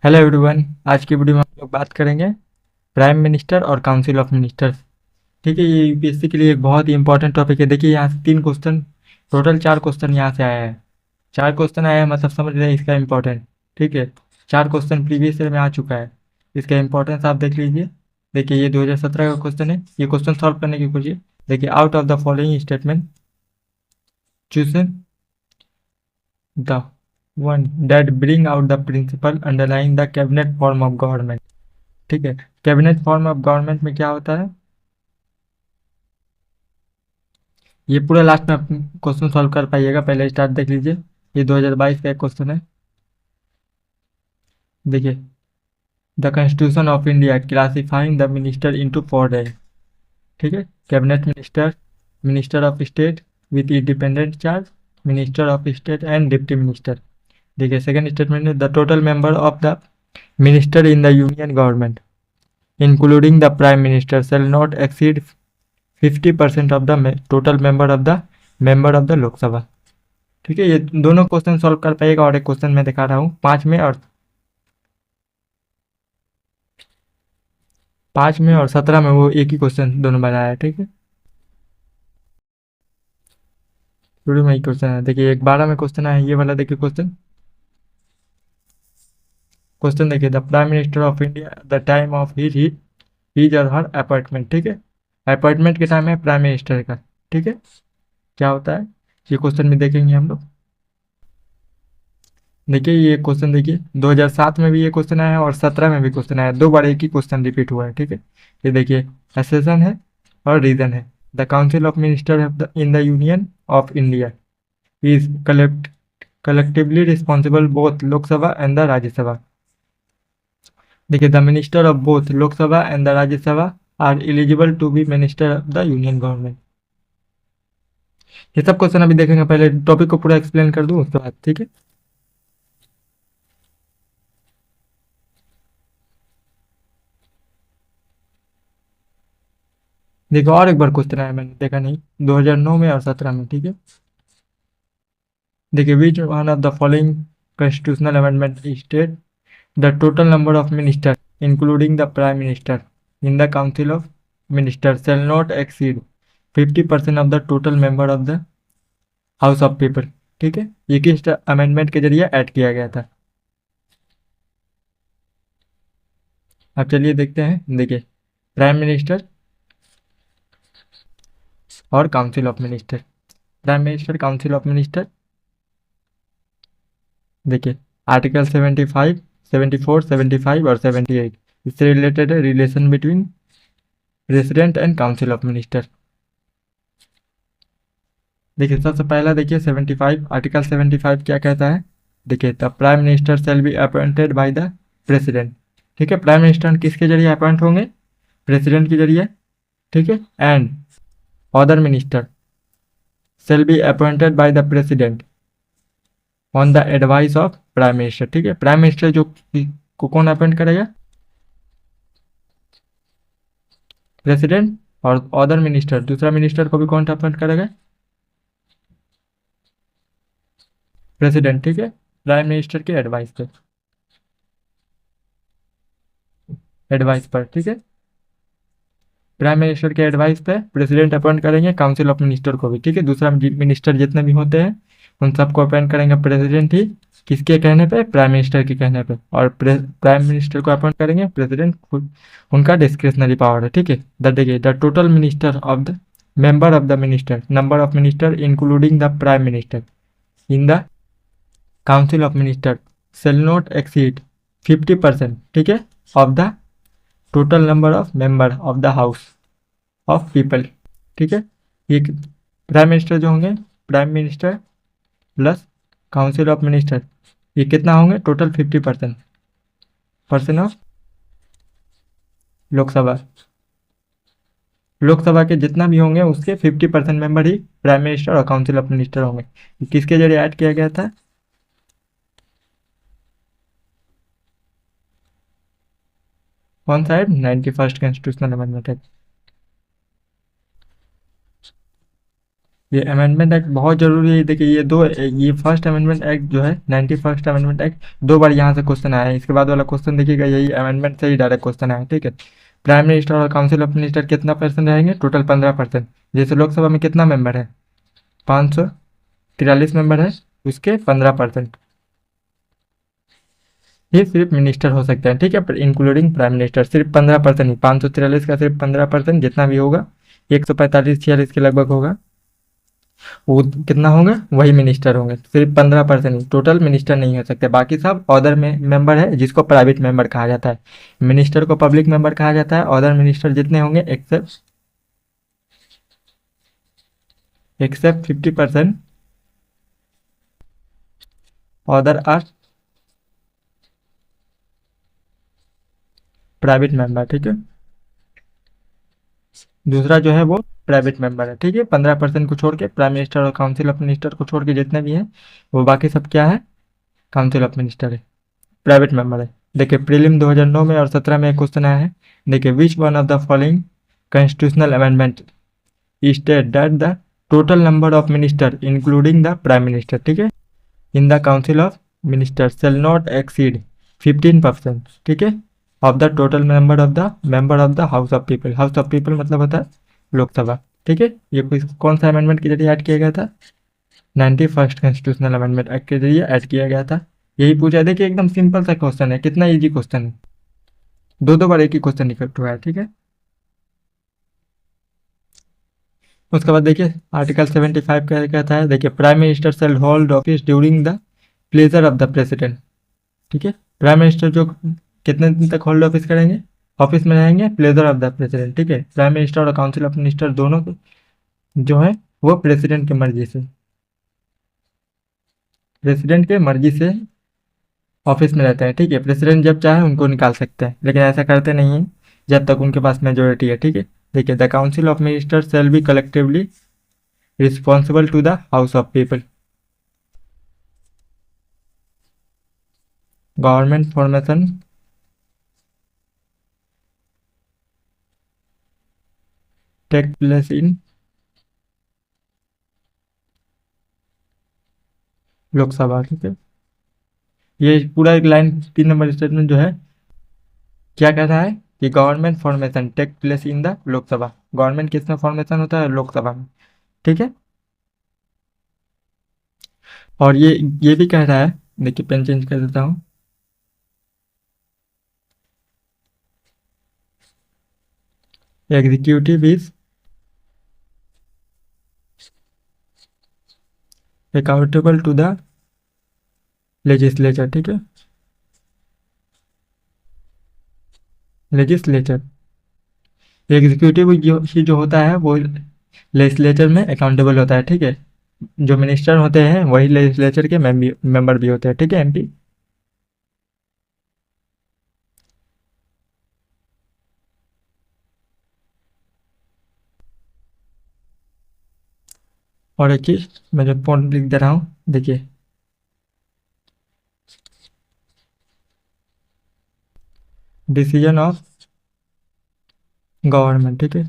Hello everyone. आज की video में हम लोग बात करेंगे प्राइम मिनिस्टर और काउंसिल ऑफ मिनिस्टर्स। ठीक है, ये यूपीएससी के लिए एक बहुत ही इंपॉर्टेंट टॉपिक है। देखिए यहाँ से 3 क्वेश्चन, टोटल 4 क्वेश्चन यहाँ से आया है। 4 क्वेश्चन आया है, मतलब समझ रहे हैं इसका इम्पोर्टेंट। ठीक है, 4 क्वेश्चन प्रीवियस ईयर में आ चुका है। इसका इंपॉर्टेंस आप देख लीजिए। देखिए ये 2017 का क्वेश्चन है। ये क्वेश्चन सॉल्व करने की कोशिश। देखिए, out of the following statement choose the one that bring out the principle underline the cabinet form of government. ठीक है, कैबिनेट फॉर्म ऑफ गवर्नमेंट में क्या होता है, ये पूरा लास्ट में आप क्वेश्चन सॉल्व कर पाइएगा। पहले स्टार्ट देख लीजिए। ये 2022 का एक क्वेश्चन है। देखिए, the constitution of India classifying the minister into 4 है। ठीक है, cabinet minister, minister of state with independent charge, minister of state and deputy minister. देखिए सेकंड स्टेटमेंट है, the total member of the minister in the union government including the prime minister shall not exceed 50% of the total member of the Lok Sabha. ठीक है, ये दोनों question solve कर पाइएगा। और एक question मैं दिखा रहा हूँ 5 में और 17 में, वो एक ही क्वेश्चन दोनों बनाया है। ठीक है, शुरू में ही क्वेश्चन है। देखिए एक 12 में क्वेश्चन आया है, ये वाला देखिए क्वेश्चन। क्वेश्चन देखिए, the prime minister of India the time of his or her appointment. ठीक है, अपॉइंटमेंट के टाइम है प्राइम मिनिस्टर का। ठीक है, क्या होता है ये क्वेश्चन में देखेंगे हम लोग। देखिए ये क्वेश्चन, देखिए 2007 में भी ये क्वेश्चन आया है और 17 में भी क्वेश्चन आया है। 2 बार एक ही क्वेश्चन रिपीट हुआ है। ठीक है, ये देखिए एसेशन है और रीजन है। The council of minister in the union of India is collectively responsible both Lok Sabha and the Rajya Sabha. देखिए, the minister of both Lok Sabha and the Rajya Sabha are eligible to be minister of the union government. ये सब question अभी देखेंगे। पहले topic को पूरा explain कर दूं उसके बाद। ठीक है, देखो और एक बार क्वेश्चन आया, मैंने देखा नहीं, 2009 में और 17 में। ठीक है, देखिए which one of the following constitutional amendment state the total number of minister including the prime minister in the council of minister shall not exceed 50% of the total member of the house of people. ठीक है, ये किस amendment के जरिए add किया गया था। अब चलिए देखते हैं। देखिए, प्राइम मिनिस्टर और council of minister. Prime minister, council of minister. देखिए आर्टिकल 75, 74, 75 और 78 इससे रिलेटेड है, relation between president and council of minister. देखिए सबसे पहला देखिए 75, आर्टिकल 75 क्या कहता है। देखिए, the prime minister shall be appointed by the president. ठीक है, प्राइम मिनिस्टर किसके जरिए अपॉइंट होंगे, प्रेसिडेंट के जरिए। ठीक है, and other minister shall be appointed by the president on the advice of prime minister. ठीक है, प्राइम मिनिस्टर जो को कौन अपॉइंट करेगा, प्रेसिडेंट। और अदर मिनिस्टर, दूसरा मिनिस्टर को भी कौन अपॉइंट करेगा, प्रेसिडेंट। ठीक है, प्राइम मिनिस्टर के एडवाइस पर। ठीक है, प्राइम मिनिस्टर के एडवाइस पे प्रेसिडेंट अपॉइंट करेंगे काउंसिल ऑफ मिनिस्टर को भी। ठीक है, दूसरा मिनिस्टर जितने भी होते हैं उन सबको अपॉइंट करेंगे प्रेसिडेंट ही। किसके कहने पे, प्राइम मिनिस्टर के कहने पे। और प्राइम मिनिस्टर को अपॉइंट करेंगे प्रेसिडेंट खुद, उनका डिस्क्रिशनरी पावर है। ठीक है, देखिए the total minister of the member of the minister, number of minister including the prime minister in the council of minister shall not exceed 50%। ठीक है, of the total number of member of the house of people. ठीक है, ये prime minister जो होंगे, prime minister plus council of minister, ये कितना होंगे टोटल 50% ऑफ लोकसभा। लोकसभा के जितना भी होंगे उसके 50% मेंबर ही प्राइम मिनिस्टर और काउंसिल ऑफ मिनिस्टर होंगे। किसके जरिए ऐड किया गया था, कौन सा है, 91st कॉन्स्टिट्यूशनल अमेंडमेंट है। ये अमेंडमेंट एक्ट बहुत जरूरी है। देखिए ये फर्स्ट अमेंडमेंट एक्ट जो है 91st अमेंडमेंट एक्ट 2 बार यहाँ से क्वेश्चन आया है। इसके बाद वाला क्वेश्चन देखिएगा, यही अमेंडमेंट से ही डायरेक्ट क्वेश्चन आया है, ठीक है। प्राइम मिनिस्टर और काउंसिल ऑफ मिनिस्टर कितना परसेंट रहेंगे? टोटल 15%। जैसे लोकसभा में कितना मेंबर है? 543 मेंबर है, उसके 15%। ये सिर्फ मिनिस्टर हो सकते हैं, ठीक है, पर इंक्लूडिंग प्राइम मिनिस्टर सिर्फ 15% ही। 543 का सिर्फ 15%, जितना भी होगा 145-46 के लगभग होगा, वो कितना होगा? वही मिनिस्टर होंगे। सिर्फ 15% ही, टोटल मिनिस्टर नहीं हो सकते। बाकी सब अदर में मेंबर है, जिसको प्राइवेट मेंबर कहा जाता है। मिनिस्टर को पब्लिक मेंबर कहा जाता है। अदर मिनिस्टर जितने होंगे except 50%, other are private member, ठीक है। दूसरा जो है वो प्राइवेट मेंबर है, ठीक है। 15% को छोड़ के, प्राइम मिनिस्टर और काउंसिल ऑफ मिनिस्टर को छोड़ के जितने भी हैं, वो बाकी सब क्या है? काउंसिल ऑफ मिनिस्टर है, प्राइवेट मेंबर है। देखिए प्रीलिम 2009 में और 17 में एक क्वेश्चन आया है। देखिए which one of the following constitutional amendment state that the total number of minister including the prime minister, ठीक है, in the council of minister shall not exceed 15%, ठीक है, of the total member of the house of people. House of people मतलब होता है लोकसभा, ठीक है। ये कौन सा अमेंडमेंट के जरिए ऐड किया गया था? 91st कॉन्स्टिट्यूशनल अमेंडमेंट एक्ट के जरिए ऐड किया गया था। यही पूछा। देखिए एकदम सिंपल सा क्वेश्चन है, कितना इजी क्वेश्चन है। दो बार एक ही क्वेश्चन इफेक्ट हुआ है, ठीक है। उसके बाद देखिए आर्टिकल 75 क्या कहता है। देखिए prime minister shell hold office during the pleasure of the president, ठीक है। प्राइम मिनिस्टर जो कितने दिन तक होल्ड ऑफिस करेंगे? ऑफिस में रहेंगे प्लेजर ऑफ द प्रेसिडेंट, ठीक है। प्राइम मिनिस्टर और काउंसिल ऑफ मिनिस्टर दोनों जो है वो प्रेसिडेंट के मर्जी से ऑफिस में रहते हैं, ठीक है। प्रेसिडेंट जब चाहे उनको निकाल सकते हैं, लेकिन ऐसा करते नहीं है जब तक उनके पास मेजोरिटी है, ठीक है। देखिए the council of minister shall be collectively responsible to the house of people. Government formation take place in Lok Sabha, ठीक है। ये पूरा एक लाइन 3 नंबर स्टेटमेंट जो है क्या कह रहा है कि government formation take place in the Lok Sabha. Government किसमें फॉर्मेशन होता है? लोकसभा में, ठीक है। और ये भी कह रहा है, देखिए पेन चेंज कर देता हूँ। Executive is accountable to the legislature, ठीक है। लेजिस्लेचर, एग्जीक्यूटिव जो होता है वो लेजिस्लेचर में अकाउंटेबल होता है, ठीक है। जो मिनिस्टर होते हैं वही लेजिस्लेचर के मेंबर भी होते हैं, ठीक है, एमपी। और एक चीज मैं जो पॉइंट लिख दे रहा हूँ, देखिए डिसीजन ऑफ गवर्नमेंट, ठीक है,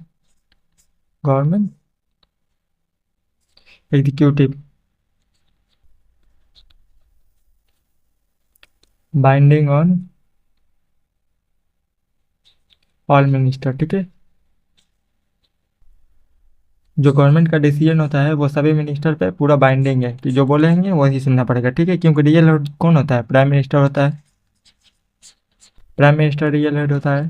government executive binding on all minister, ठीक है। जो गवर्नमेंट का डिसीजन होता है वो सभी मिनिस्टर पे पूरा बाइंडिंग है कि जो बोलेंगे वही सुनना पड़ेगा, ठीक है। क्योंकि रियल हेड कौन होता है? प्राइम मिनिस्टर होता है। प्राइम मिनिस्टर रियल हेड होता है।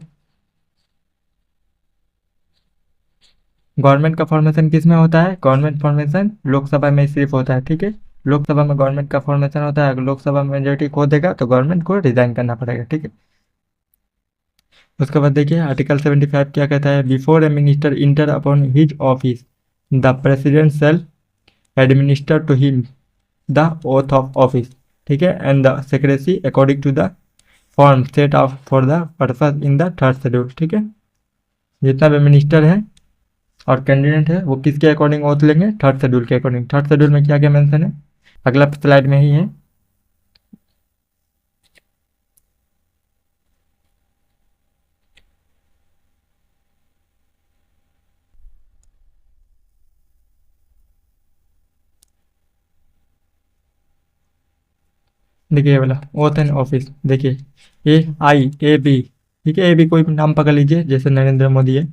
गवर्नमेंट का फॉर्मेशन किस में होता है? गवर्नमेंट फॉर्मेशन लोकसभा में सिर्फ होता है, ठीक है। लोकसभा में गवर्नमेंट का फॉर्मेशन होता है। अगर लोकसभा में मेजोरिटी खो देगा तो गवर्नमेंट को रिजाइन करना पड़ेगा, ठीक है। उसके बाद देखिए आर्टिकल 75 क्या कहता है। Before a minister enter upon his office the president shall administer to him the oath of office, ठीक है, and the secrecy according to the form set of for the purpose in the third schedule, ठीक है। जितना भी minister है और candidate है वो किसके अकॉर्डिंग ओथ लेंगे? थर्ड शेड्यूल के अकॉर्डिंग। थर्ड शेड्यूल में क्या क्या मेंशन है अगला स्लाइड में ही है। देखिए ये वाला ओथ एंड ऑफिस, देखिए A I A B, ठीक है, A B कोई नाम पकड़ लीजिए, जैसे नरेंद्र मोदी है,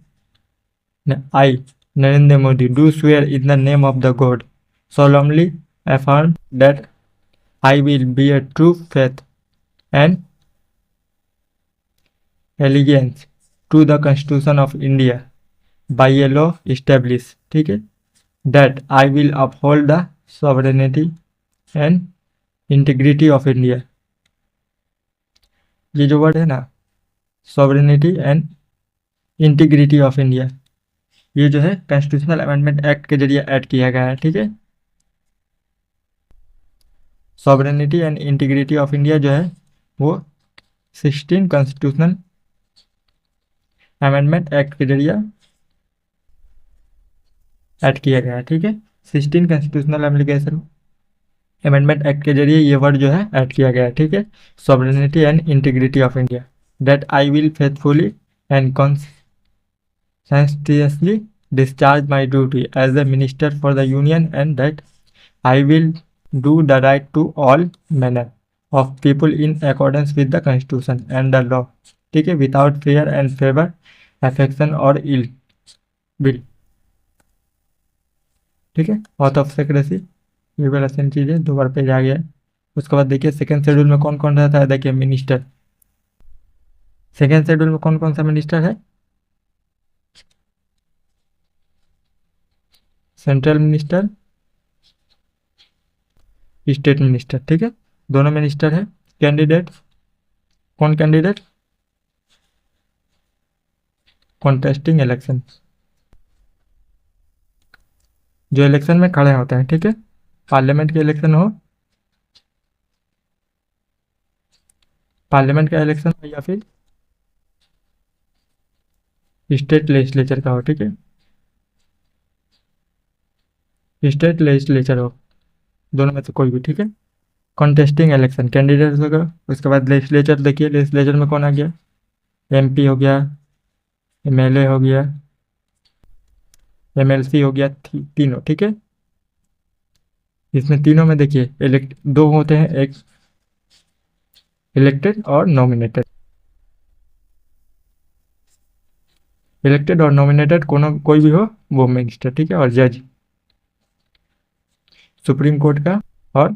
I Narendra Modi do swear in the name of the God solemnly affirm that I will bear true faith and allegiance to the Constitution of India by a law established, ठीक है, that I will uphold the sovereignty and integrity of India। ये जो word है ना, sovereignty and integrity of India, ये जो है constitutional amendment act के जरिए ऐड किया गया है, ठीक है। Sovereignty and integrity of India जो है वो 16 कॉन्स्टिट्यूशनल अमेंडमेंट एक्ट के जरिए ऐड किया गया है, ठीक है। 16 कॉन्स्टिट्यूशनल एप्लीकेशन अमेंडमेंट एक्ट के जरिए ये वर्ड जो है ऐड किया गया है, ठीक है। Sovereignty and integrity of India, that I will faithfully and conscientiously discharge my duty as a minister for the union and that I will do the right to all manner of people in accordance with the constitution and the law, ठीक है, without fear and favor, affection or ill will, ठीक है। Auth of secrecy, ये वाला same चीज़ है, 2 बार page आ गया है। उसके बाद देखिए सेकेंड शेड्यूल में कौन कौन रहता है, देखिए मिनिस्टर, सेकेंड शेड्यूल में कौन कौन सा मिनिस्टर है, सेंट्रल मिनिस्टर, स्टेट मिनिस्टर, ठीक है, दोनों मिनिस्टर है। कैंडिडेट, कौन कैंडिडेट, कॉन्टेस्टिंग इलेक्शन, जो इलेक्शन में खड़े होते हैं, ठीक है, पार्लियामेंट के इलेक्शन हो, पार्लियामेंट का इलेक्शन हो या फिर स्टेट लेजिस्लेचर का हो, ठीक है, स्टेट लेजिस्लेचर हो, दोनों में से कोई भी, ठीक है। कॉन्टेस्टिंग इलेक्शन कैंडिडेट होगा। उसके बाद लेजिस्लेचर, देखिए लेजिस्लेचर में कौन आ गया, MP हो गया, MLA हो गया, MLC हो गया, तीनों, ठीक है। इसमें तीनों में देखिए इलेक्ट 2 होते हैं, एक इलेक्टेड और नॉमिनेटेड, इलेक्टेड और नॉमिनेटेड कोई भी हो वो मिनिस्टर, ठीक है। और जज सुप्रीम कोर्ट का और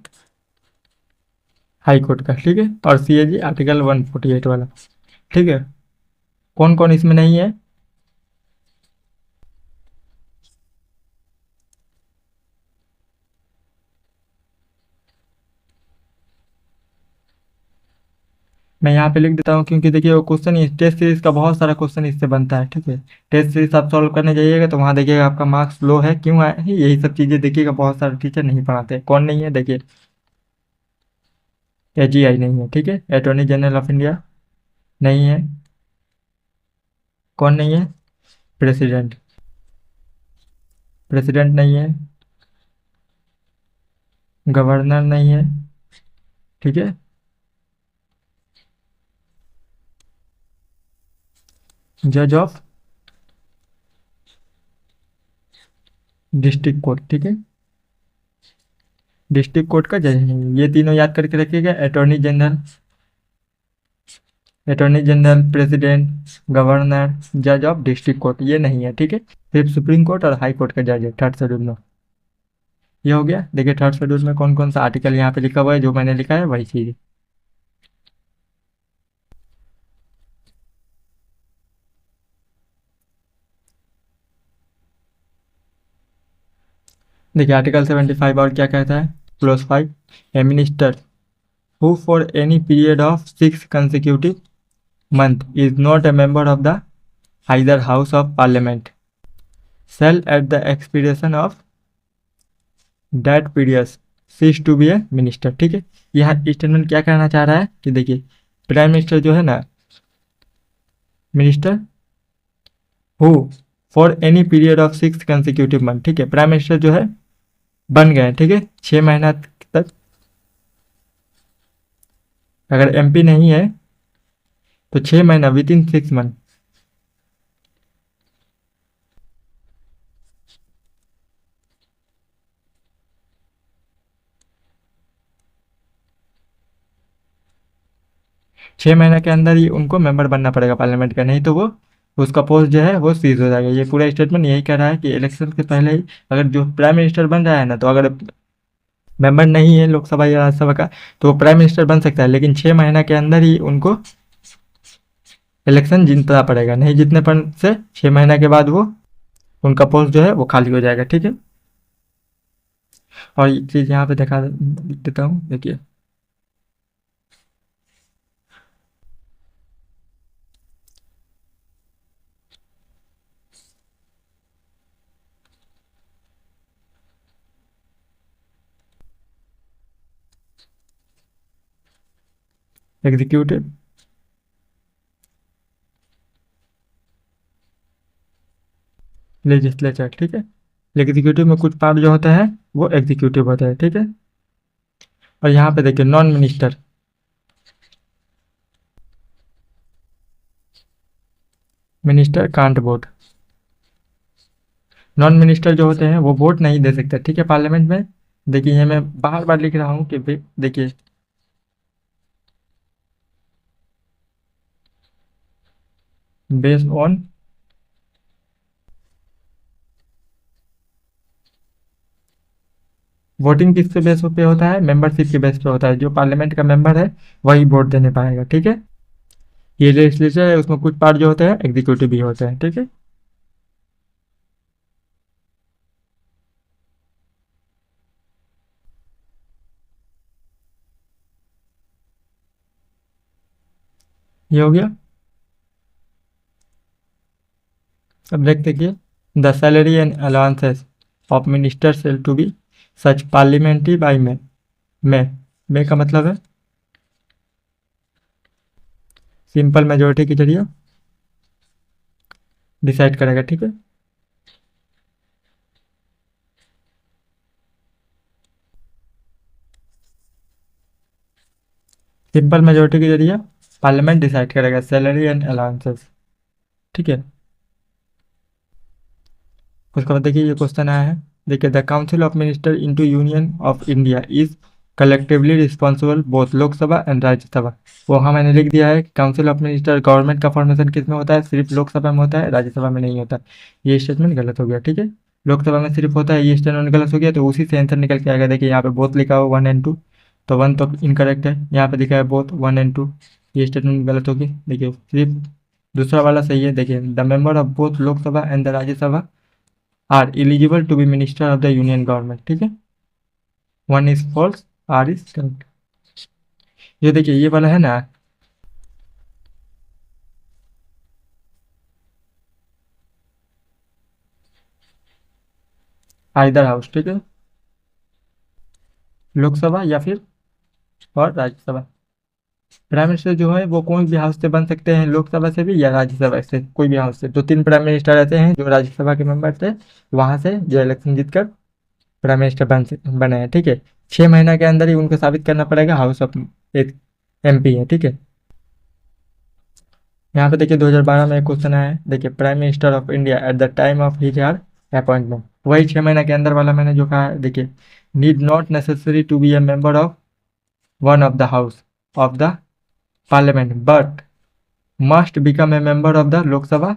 हाई कोर्ट का, ठीक है। और CAG आर्टिकल 148 वाला, ठीक है। कौन कौन इसमें नहीं है, मैं यहाँ पे लिख देता हूँ, क्योंकि देखिए वो क्वेश्चन टेस्ट सीरीज का बहुत सारा क्वेश्चन इससे बनता है, ठीक है। टेस्ट सीरीज आप सॉल्व करने जाइएगा तो वहाँ देखिएगा आपका मार्क्स लो है, क्यों आए हैं, यही सब चीज़ें देखिएगा, बहुत सारे टीचर नहीं पढ़ाते। कौन नहीं है, देखिए AGI नहीं है, ठीक है। अटॉर्नी जनरल ऑफ इंडिया नहीं है। कौन नहीं है, प्रेसिडेंट, प्रेसिडेंट नहीं है, गवर्नर नहीं है, ठीक है। जज ऑफ डिस्ट्रिक्ट कोर्ट, ठीक है, डिस्ट्रिक्ट कोर्ट का जज नहीं है। ये तीनों याद करके रखिएगा, attorney general, attorney general, president, governor, जज ऑफ डिस्ट्रिक्ट कोर्ट, ये नहीं है, ठीक है। सिर्फ सुप्रीम कोर्ट और हाई कोर्ट का जज है थर्ड शेड्यूल में। ये हो गया। देखिए थर्ड शेड्यूल में कौन कौन सा आर्टिकल यहाँ पे लिखा हुआ है, जो मैंने लिखा है वही चीज़। देखिए आर्टिकल 75 और क्या कहता है, close 5, A minister who for any period of 6 consecutive month is not a member of the either house of parliament shall at the expiration of that period cease to be a minister, ठीक है। यहाँ statement क्या कहना चाह रहा है कि देखिए प्राइम मिनिस्टर जो है ना, minister who for any period of 6 consecutive month, ठीक है, प्राइम मिनिस्टर जो है बन गए, ठीक है, 6 महीना तक। अगर MP नहीं है तो 6 महीना विद इन 6 मंथ, 6 महीने के अंदर ही उनको मेंबर बनना पड़ेगा पार्लियामेंट का, नहीं तो वो उसका पोस्ट जो है वो सीज हो जाएगा। ये पूरा स्टेटमेंट यही कह रहा है कि इलेक्शन से पहले ही अगर जो प्राइम मिनिस्टर बन रहा है ना, तो अगर मेंबर नहीं है लोकसभा या राज्यसभा का, तो वो प्राइम मिनिस्टर बन सकता है, लेकिन 6 महीने के अंदर ही उनको इलेक्शन जीतना पड़ेगा। नहीं जीतने पर से 6 महीने के बाद वो उनका पोस्ट जो है वो खाली हो जाएगा। ठीक है, और ये चीज़ यहाँ पे दिखा देता हूँ, देखिए। एग्जीक्यूटिव, लेजिस्लेचर, ठीक है। एग्जीक्यूटिव में कुछ पार्ट जो होता है वो एग्जीक्यूटिव होता है, ठीक है। और यहाँ पे देखिए non minister, minister can't vote. Non minister जो होते हैं वो वोट नहीं दे सकते, ठीक है, पार्लियामेंट में। देखिए ये मैं बार बार लिख रहा हूँ कि देखिए बेस्ड ऑन वोटिंग किस पे बेस पे होता है, मेंबरशिप के बेस पे होता है। जो पार्लियामेंट का मेंबर है वही वोट देने पाएगा, ठीक है। ये लेजिस्लेचर है, उसमें कुछ पार्ट जो होते हैं एग्जीक्यूटिव भी होते हैं, ठीक है। ये हो गया। अब देख देखिए, the salary and allowances of minister shall to be such parliamentary by may का मतलब है सिंपल मेजोरिटी के जरिए डिसाइड करेगा, ठीक है। सिंपल मेजोरिटी के जरिए पार्लियामेंट डिसाइड करेगा सैलरी एंड अलाउंसेस, ठीक है। उसके बाद देखिए ये क्वेश्चन आया है, देखिए the council of minister into union of India is collectively responsible both Lok Sabha and Rajya Sabha. वो हाँ मैंने लिख दिया है कि काउंसिल ऑफ मिनिस्टर गवर्नमेंट का फॉर्मेशन किस में होता है, सिर्फ लोकसभा में होता है, राज्यसभा में नहीं होता। ये स्टेटमेंट गलत हो गया, ठीक है। लोकसभा में सिर्फ होता है, ये स्टेटमेंट गलत हो गया, तो उसी से आंसर निकल के आएगा। देखिए यहाँ पे बोथ लिखा हुआ 1 और 2, तो 1 तो इनकरेक्ट है, यहाँ पे लिखा है बोथ 1 और 2, ये स्टेटमेंट गलत होगी। देखिए सिर्फ दूसरा वाला सही है। देखिए the member of both Lok Sabha and the Rajya Sabha are eligible to be minister of the union government, ठीक है। 1 is false, R is correct. ये देखिए ये वाला है ना, आइदर हाउस, ठीक है, लोकसभा या फिर और राज्यसभा। प्राइम मिनिस्टर जो है वो कोई भी हाउस से बन सकते हैं, लोकसभा से भी या राज्यसभा से, कोई भी हाउस से। तो 3 प्राइम मिनिस्टर रहते हैं जो राज्यसभा के मेंबर थे, वहां से जो इलेक्शन जीतकर प्राइम मिनिस्टर बने हैं, ठीक है। 6 महीना के अंदर ही उनको साबित करना पड़ेगा हाउस ऑफ एक MP है, ठीक है। यहाँ पे देखिए 2012 में एक क्वेश्चन आया है, देखिए prime minister of India at the time of his or appointment, वही 6 महीना के अंदर वाला मैंने जो कहा है। देखिए need not necessary to be a member of one of the house of the parliament but must become a member of the Lok Sabha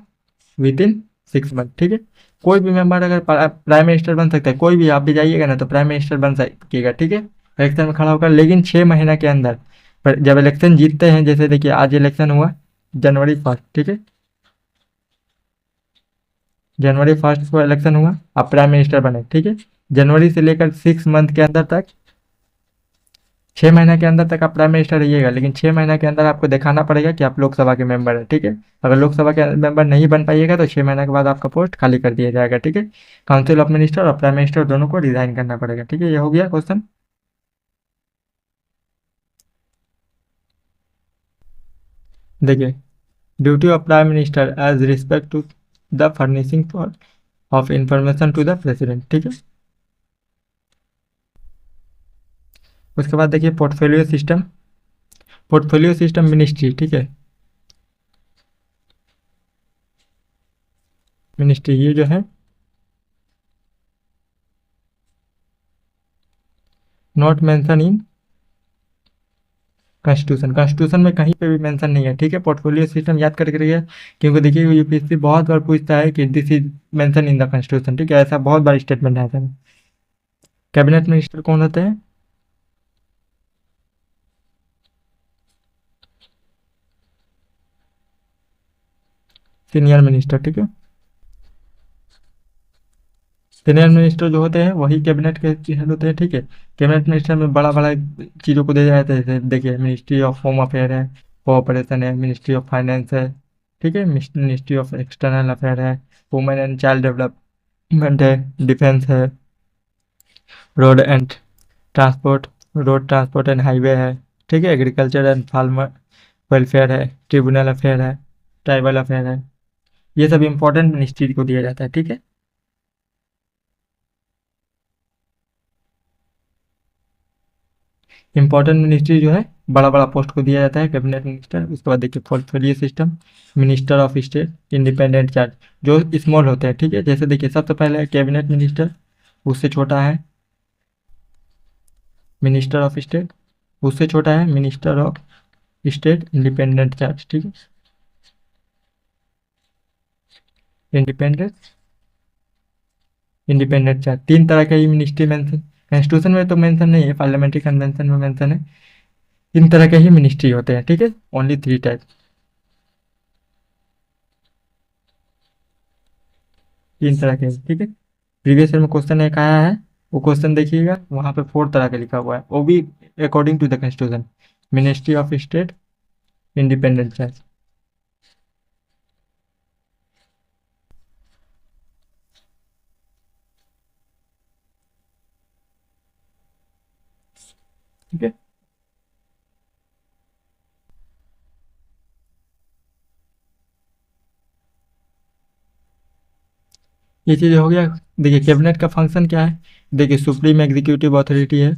within 6 month, ठीक है। कोई भी मेंबर अगर प्राइम मिनिस्टर बन सकता है, कोई भी, आप भी जाइएगा ना तो प्राइम मिनिस्टर बन सकेगा, ठीक है, इलेक्शन में खड़ा होकर, लेकिन 6 महीना के अंदर। पर जब इलेक्शन जीतते हैं, जैसे देखिए आज इलेक्शन हुआ January 1, ठीक है, January 1 को इलेक्शन हुआ, आप प्राइम मिनिस्टर बने, ठीक है। जनवरी से लेकर 6 मंथ के अंदर तक, 6 महीना के अंदर तक आप प्राइम मिनिस्टर रहिएगा, लेकिन 6 महीना के अंदर आपको दिखाना पड़ेगा कि आप लोकसभा के मेंबर हैं, ठीक है। अगर लोकसभा के मेंबर नहीं बन पाइएगा तो 6 महीना के बाद आपका पोस्ट खाली कर दिया जाएगा, ठीक है। काउंसिल ऑफ मिनिस्टर और प्राइम मिनिस्टर दोनों को रिजाइन करना पड़ेगा, ठीक है। ये हो गया क्वेश्चन। देखिए duty of prime minister as respect to the furnishing of information to the president, ठीक है। उसके बाद देखिए portfolio system, portfolio system ministry, ठीक है, मिनिस्ट्री ये जो है not mention in constitution, constitution में कहीं पे भी मेंशन नहीं है, ठीक है। पोर्टफोलियो सिस्टम याद करके रखिए, क्योंकि देखिए यूपीएससी बहुत बार पूछता है कि this is mention in the constitution, ठीक है, ऐसा बहुत बार स्टेटमेंट आता है। कैबिनेट मिनिस्टर कौन होते हैं? सीनियर मिनिस्टर, ठीक है। सीनियर मिनिस्टर जो होते हैं वही कैबिनेट के हेड होते हैं, ठीक है। कैबिनेट मिनिस्टर में बड़ा बड़ा चीज़ों को दिया जाता है, जैसे देखिए मिनिस्ट्री ऑफ होम अफेयर है, कोऑपरेशन है, मिनिस्ट्री ऑफ फाइनेंस है, ठीक है, मिनिस्ट्री ऑफ एक्सटर्नल अफेयर है, वुमेन एंड चाइल्ड डेवलपमेंट है, डिफेंस है, road and transport, road transport and highway है, ठीक है, एग्रीकल्चर एंड फार्मर वेलफेयर है, ट्रिब्यूनल अफेयर है, ट्राइबल अफेयर है। ये सब इंपॉर्टेंट मिनिस्ट्री को दिया जाता है, ठीक है। इंपॉर्टेंट मिनिस्ट्री जो है बड़ा बड़ा पोस्ट को दिया जाता है कैबिनेट मिनिस्टर। उसके बाद देखिए portfolio system, minister of state, independent charge, जो स्मॉल होते हैं, ठीक है। जैसे देखिए सबसे पहले कैबिनेट मिनिस्टर, उससे छोटा है मिनिस्टर ऑफ स्टेट, उससे छोटा है minister of state independent charge, ठीक है। इंडिपेंडेंट इंडिपेंडेंट चार्ज, तीन तरह का ही मिनिस्ट्री मेंशन, कॉन्स्टिट्यूशन में तो मेंशन नहीं है, पार्लियामेंट्री कन्वेंशन में मेंशन है। तीन तरह के ही मिनिस्ट्री होते हैं, ठीक है, ओनली थ्री टाइप, तीन तरह के, ठीक है। प्रीवियस ईयर में क्वेश्चन एक आया है, वो क्वेश्चन देखिएगा, वहाँ पे फोर तरह का लिखा हुआ है, वो भी according to the constitution, ministry of state independent charge, ठीक है। ये चीज़ हो गया। देखिए कैबिनेट का फंक्शन क्या है, देखिए सुप्रीम एग्जीक्यूटिव अथॉरिटी है,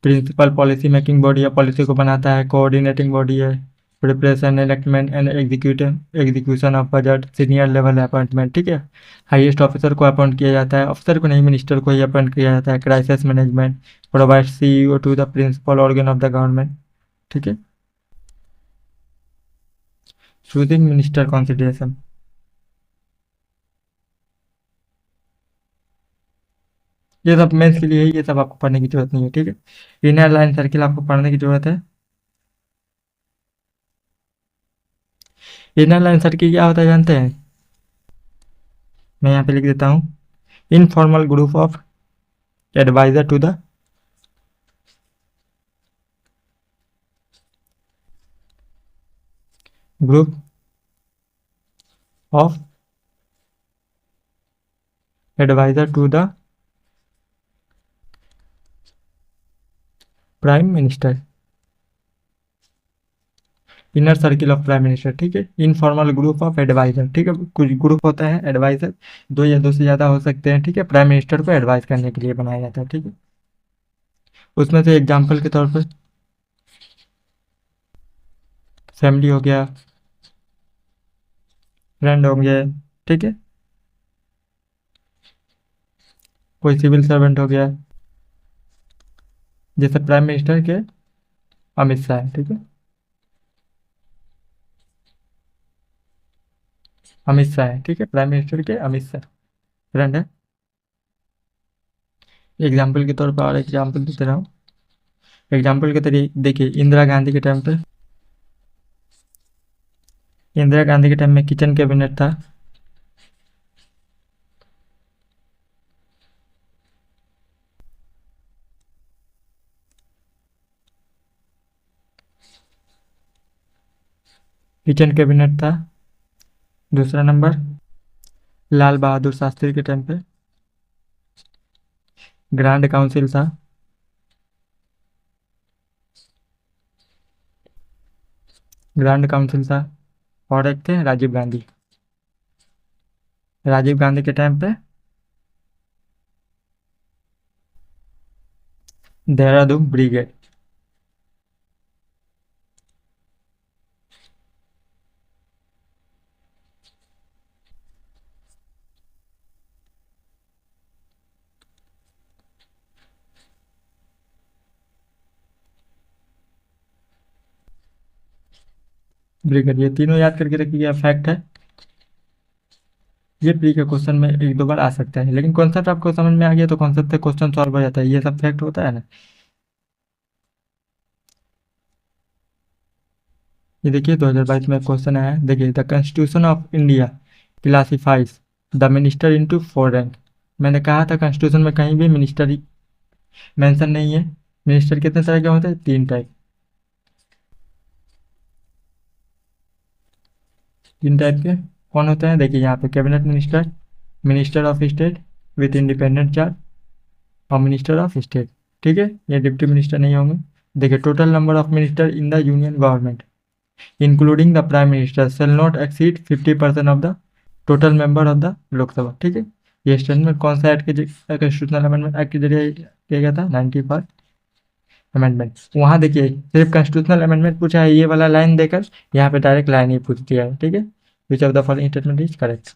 प्रिंसिपल पॉलिसी मेकिंग बॉडी है, पॉलिसी को बनाता है, कोऑर्डिनेटिंग बॉडी है, preparation enactment and execution of budget, senior level appointment, ठीक है। हाईएस्ट ऑफिसर को अपॉइंट किया जाता है, ऑफिसर को नहीं मिनिस्टर को ही अपॉइंट किया जाता है। Crisis management, provide CEO to the principal organ of the government, ठीक है। चूजिंग मिनिस्टर कंसिडरेशन, ये सब मेंस के लिए है, ये सब आपको पढ़ने की जरूरत नहीं है, ठीक है। इनर लाइन सर्किल आपको पढ़ने की जरूरत है। इनर लाइन सर्किल क्या होता है जानते हैं? मैं यहाँ पे लिख देता हूँ, informal group of advisor to the group of advisor to the prime minister, inner circle of prime minister, ठीक है। इनफॉर्मल ग्रुप ऑफ एडवाइजर, ठीक है, कुछ ग्रुप होता है एडवाइजर, दो या दो से ज़्यादा हो सकते हैं, ठीक है, प्राइम मिनिस्टर को एडवाइस करने के लिए बनाया जाता है, ठीक है। उसमें से एग्जाम्पल के तौर पर फैमिली हो गया, फ्रेंड होंगे, ठीक है, कोई सिविल सर्वेंट हो गया, जैसे प्राइम मिनिस्टर के अमित शाह है, ठीक है, अमित शाह है, ठीक है, प्राइम मिनिस्टर के अमित शाह फ्रेंड है। एग्जाम्पल के तौर पर और एग्जाम्पल देते रहा हूँ। एग्जाम्पल के तरीके देखिए, इंदिरा गांधी के टाइम पे, इंदिरा गांधी के टाइम में किचन कैबिनेट था, किचन कैबिनेट था। दूसरा नंबर, लाल बहादुर शास्त्री के टाइम पे ग्रांड काउंसिल था। ग्रांड काउंसिल था। और एक थे राजीव गांधी, राजीव गांधी के टाइम पे देहरादून ब्रिगेड, ब्रिगेड, ये तीनों याद करके रखिएगा, फैक्ट है। ये प्री के क्वेश्चन में एक दो बार आ सकता है, लेकिन कॉन्सेप्ट आपको समझ में आ गया तो कॉन्सेप्ट से क्वेश्चन सॉल्व हो जाता है, ये सब फैक्ट होता है ना। ये देखिए 2022 में क्वेश्चन आया है, देखिए the constitution of India classifies the minister into 4 rank. मैंने कहा था कॉन्स्टिट्यूशन में कहीं भी मिनिस्टर मेंशन नहीं है। मिनिस्टर कितने तरह के होते हैं? 3 टाइप। 3 टाइप के कौन होते हैं? देखिए यहाँ पे cabinet minister, minister of state with independent charge और मिनिस्टर ऑफ स्टेट। ठीक है, ये डिप्टी मिनिस्टर नहीं होंगे। देखिए total number of minister in the union government including the prime minister shall not exceed 50% of the total member of the Lok Sabha. ठीक है, ये स्टेटमेंट कौन सा एक्ट के कॉन्स्टिट्यूशनल अमेंडमेंट एक्ट के जरिए किया गया था? 91 अमेंडमेंट। वहाँ देखिए सिर्फ कॉन्स्टिट्यूशनल अमेंडमेंट पूछा है, ये वाला लाइन देकर यहाँ पे डायरेक्ट लाइन ही पूछ दिया है। ठीक है, which of the following statement is correct.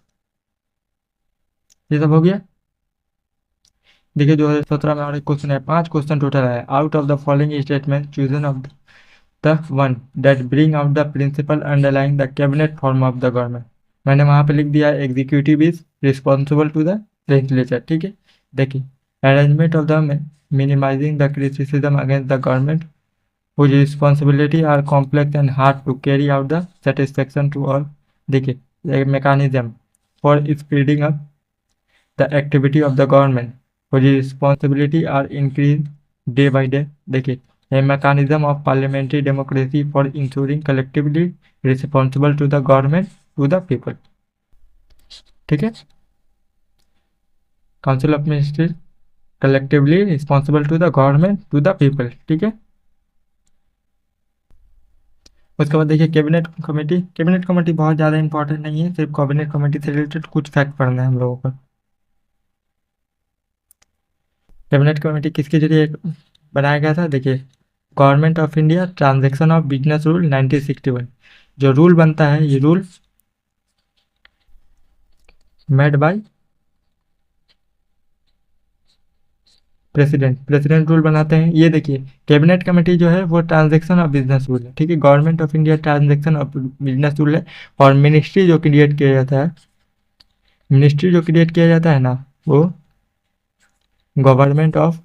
ये सब हो गया। देखिए 2017 में और एक क्वेश्चन है, 5 क्वेश्चन टोटल है। Out of the following statement chosen of the one that bring out the principle underlying the cabinet form of the government. मैंने वहाँ पे लिख दिया executive is responsible to the legislature. ठीक है, देखिए arrangement of the minimising the criticism against the government whose responsibility are complex and hard to carry out the satisfaction to all। देखिए एक mechanism for speeding up the activity of the government whose responsibility are increased day by day। देखिए a mechanism of parliamentary democracy for ensuring collectively responsible to the government to the people। ठीक है, council of ministry collectively responsible to the government to the people. ठीक है, उसके बाद देखिए cabinet committee. Cabinet committee बहुत ज़्यादा इंपॉर्टेंट नहीं है, सिर्फ कैबिनेट कमेटी से रिलेटेड कुछ फैक्ट पढ़ना है हम लोगों को। कैबिनेट कमेटी किसके जरिए बनाया गया था? देखिए government of India transaction of business rule 1961। जो रूल बनता है ये rule made by president rule बनाते हैं। ये देखिए कैबिनेट कमेटी जो है वो ट्रांजैक्शन ऑफ बिजनेस रूल है। ठीक है, government of India transaction of business rule है। और मिनिस्ट्री जो क्रिएट किया जाता है, मिनिस्ट्री जो क्रिएट किया जाता है ना, वो government of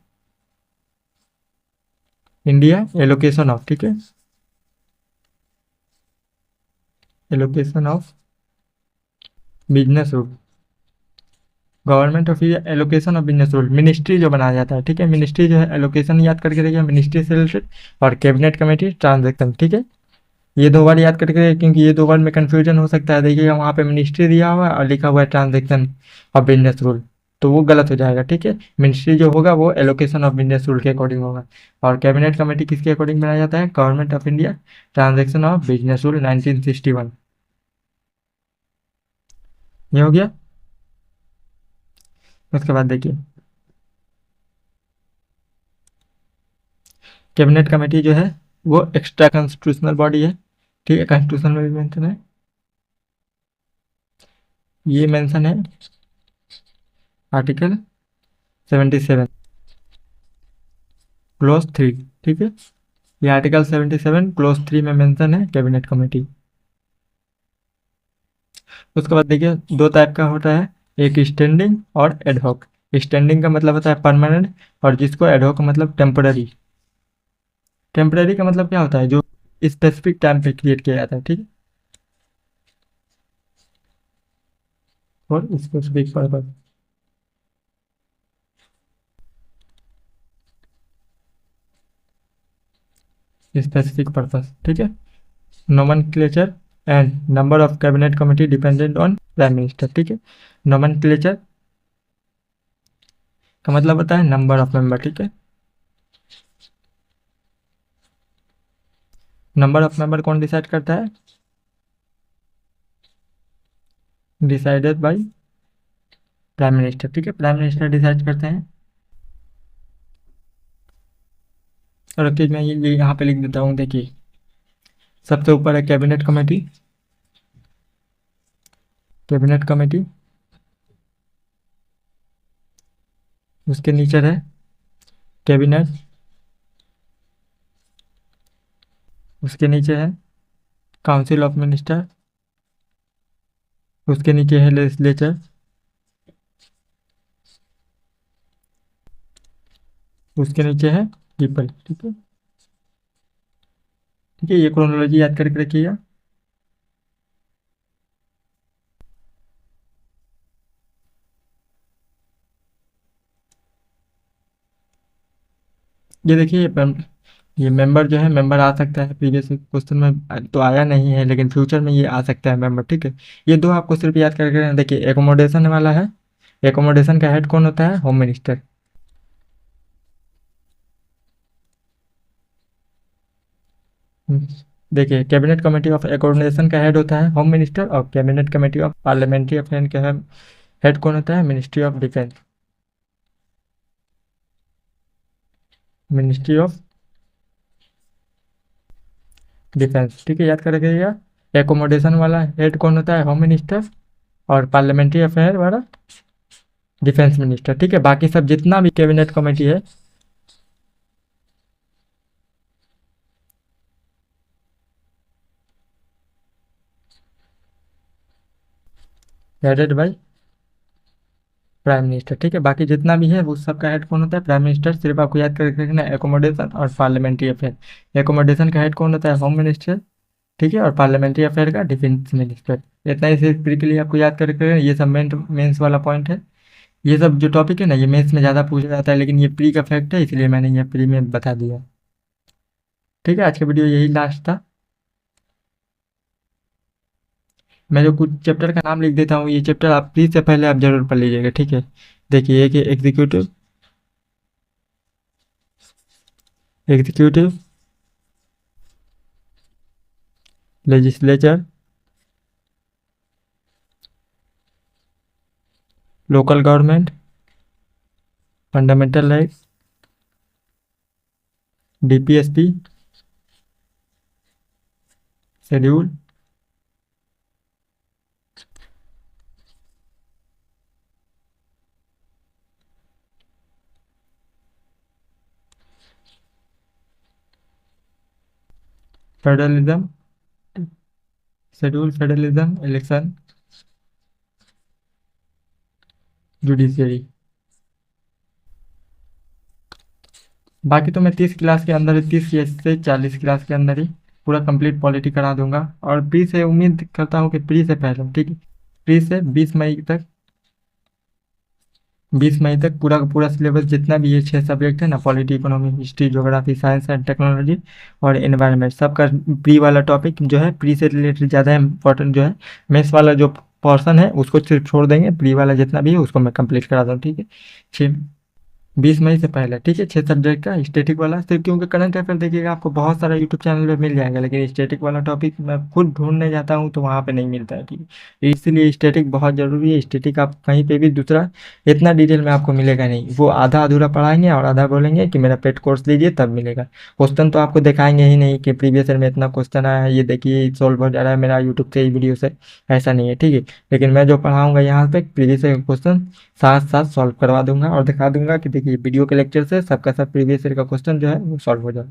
India allocation of. ठीक है, allocation of business rule, government of India allocation of business rule, ministry जो बनाया जाता है। ठीक है, मिनिस्ट्री जो है एलोकेशन याद करके रखिए, मिनिस्ट्री से रिलेटेड, और कैबिनेट कमेटी ट्रांजैक्शन। ठीक है, ये 2 बार याद करके रखिए क्योंकि ये 2 बार में कंफ्यूजन हो सकता है। देखिएगा वहाँ पे मिनिस्ट्री दिया हुआ है और लिखा हुआ है ट्रांजैक्शन ऑफ बिजनेस रूल, तो वो गलत हो जाएगा। ठीक है, मिनिस्ट्री जो होगा वो एलोकेशन ऑफ बिजनेस रूल के अकॉर्डिंग होगा, और कैबिनेट कमेटी किसके अकॉर्डिंग बनाया जाता है? Government of India transaction of business rule 1961। ये हो गया। उसके बाद देखिए कैबिनेट कमेटी जो है वो एक्स्ट्रा कॉन्स्टिट्यूशनल बॉडी है। ठीक है, कॉन्स्टिट्यूशन में भी मेंशन है, ये मेंशन है आर्टिकल 77 क्लोज 3। ठीक है, ये आर्टिकल 77 क्लोज 3 में मेंशन है कैबिनेट कमेटी। उसके बाद देखिए 2 टाइप का होता है, एक स्टैंडिंग और एडहॉक। स्टैंडिंग का मतलब होता है परमानेंट, और जिसको एडहॉक का मतलब टेम्पररी। टेम्पररी का मतलब क्या होता है? जो स्पेसिफिक टाइम पे क्रिएट किया जाता है। ठीक है, और स्पेसिफिक पर्पज। Specific purpose. ठीक है, nomenclature and number of cabinet committee dependent on prime minister. ठीक है, नोमेनक्लेचर का मतलब होता है नंबर ऑफ मेंबर। ठीक है, नंबर ऑफ मेंबर कौन डिसाइड करता है? Decided by prime minister. ठीक है, प्राइम मिनिस्टर डिसाइड करते हैं। और एक चीज मैं ये यहाँ पे लिख देता हूँ, देखिए सबसे ऊपर है कैबिनेट कमेटी, कैबिनेट कमेटी, उसके नीचे है कैबिनेट, उसके नीचे है काउंसिल ऑफ मिनिस्टर, उसके नीचे है लेजिस्लेचर, उसके नीचे है पीपल। ठीक है, ठीक है, ये क्रोनोलॉजी याद करके रखिएगा। ये देखिए ये मेंबर जो है, मेंबर आ सकता है, प्रीवियस क्वेश्चन में तो आया नहीं है लेकिन फ्यूचर में ये आ सकता है मेंबर। ठीक है, ये दो आपको सिर्फ याद करके रखना। देखिए एकोमोडेशन वाला है, एकोमोडेशन का हेड कौन होता है? Home minister. देखिए कैबिनेट कमेटी ऑफ एकोमोडेशन का हेड होता है होम मिनिस्टर, और cabinet committee of parliamentary affair का हेड कौन होता है? Ministry of defence. Ministry of defence. ठीक है, याद कर रखिएगा। एकोमोडेशन वाला हेड कौन होता है? होम मिनिस्टर, और पार्लियामेंट्री अफेयर वाला डिफेंस मिनिस्टर। ठीक है, बाकी सब जितना भी कैबिनेट कमेटी है, हेडेड बाय प्राइम मिनिस्टर। ठीक है, बाकी जितना भी है उस सब का हेड कौन होता है? Prime minister. सिर्फ आपको याद करके रखना एकोमोडेशन और पार्लियामेंट्री अफेयर। एकोमोडेशन का हेड कौन होता है? Home minister. ठीक है, और पार्लियामेंट्री अफेयर का डिफेंस मिनिस्टर। इतना ही सिर्फ प्री के लिए आपको याद करके रखना। ये सब मेंस वाला पॉइंट है। ये सब जो टॉपिक है ना, ये मेंस में ज़्यादा पूछा जाता है, लेकिन ये प्री का फैक्ट है, इसलिए मैंने ये प्री में बता दिया। ठीक है, आज का वीडियो यही लास्ट था। मैं जो कुछ चैप्टर का नाम लिख देता हूँ, ये चैप्टर आप प्लीज से पहले आप जरूर पढ़ लीजिएगा। ठीक है, देखिए एक executive, executive, legislature, local government, fundamental rights, DPSP, schedule, federalism, schedule, federalism, election, judiciary. बाकी तो मैं 30 क्लास के अंदर ही, 30 से 40 क्लास के अंदर ही पूरा कंप्लीट पॉलिटी करा दूंगा। और प्री से उम्मीद करता हूँ कि प्री से पहले, ठीक है, प्री से 20 मई तक, 20 मई तक पूरा का पूरा सिलेबस जितना भी ये 6 सब्जेक्ट है ना, polity, economy, history, geography, science and technology और एनवायरनमेंट, सबका प्री वाला टॉपिक जो है, प्री से रिलेटेड ज़्यादा इंपॉर्टेंट जो है, मेंस वाला जो पोर्सन है उसको सिर्फ छोड़ देंगे, प्री वाला जितना भी है उसको मैं कंप्लीट करा दूँ। ठीक है, 20 मई से पहले। ठीक है, 6 सब्जेक्ट का स्टैटिक वाला सिर्फ, क्योंकि करंट अफेयर देखिएगा आपको बहुत सारा यूट्यूब चैनल पे मिल जाएगा, लेकिन स्टैटिक वाला टॉपिक मैं खुद ढूंढने जाता हूँ तो वहाँ पे नहीं मिलता है। ठीक है, इसलिए स्टैटिक बहुत ज़रूरी है। स्टैटिक आप कहीं पे भी दूसरा इतना डिटेल में आपको मिलेगा नहीं, वो आधा अधूरा पढ़ाएंगे और आधा बोलेंगे कि मेरा पेड कोर्स लीजिए तब मिलेगा। क्वेश्चन तो आपको दिखाएंगे ही नहीं कि प्रीवियस ईयर में इतना क्वेश्चन आया है, ये देखिए सॉल्व हो जा रहा है मेरा यूट्यूब से ही वीडियो से, ऐसा नहीं है। ठीक है, लेकिन मैं जो पढ़ाऊंगा यहाँ पे प्रीवियस ईयर क्वेश्चन साथ साथ सॉल्व करवा दूंगा और दिखा दूंगा कि देखिए वीडियो के लेक्चर से सबका सब प्रीवियस ईयर का क्वेश्चन जो है वो सॉल्व हो जाए।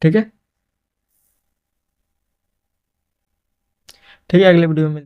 ठीक है, ठीक है, अगले वीडियो में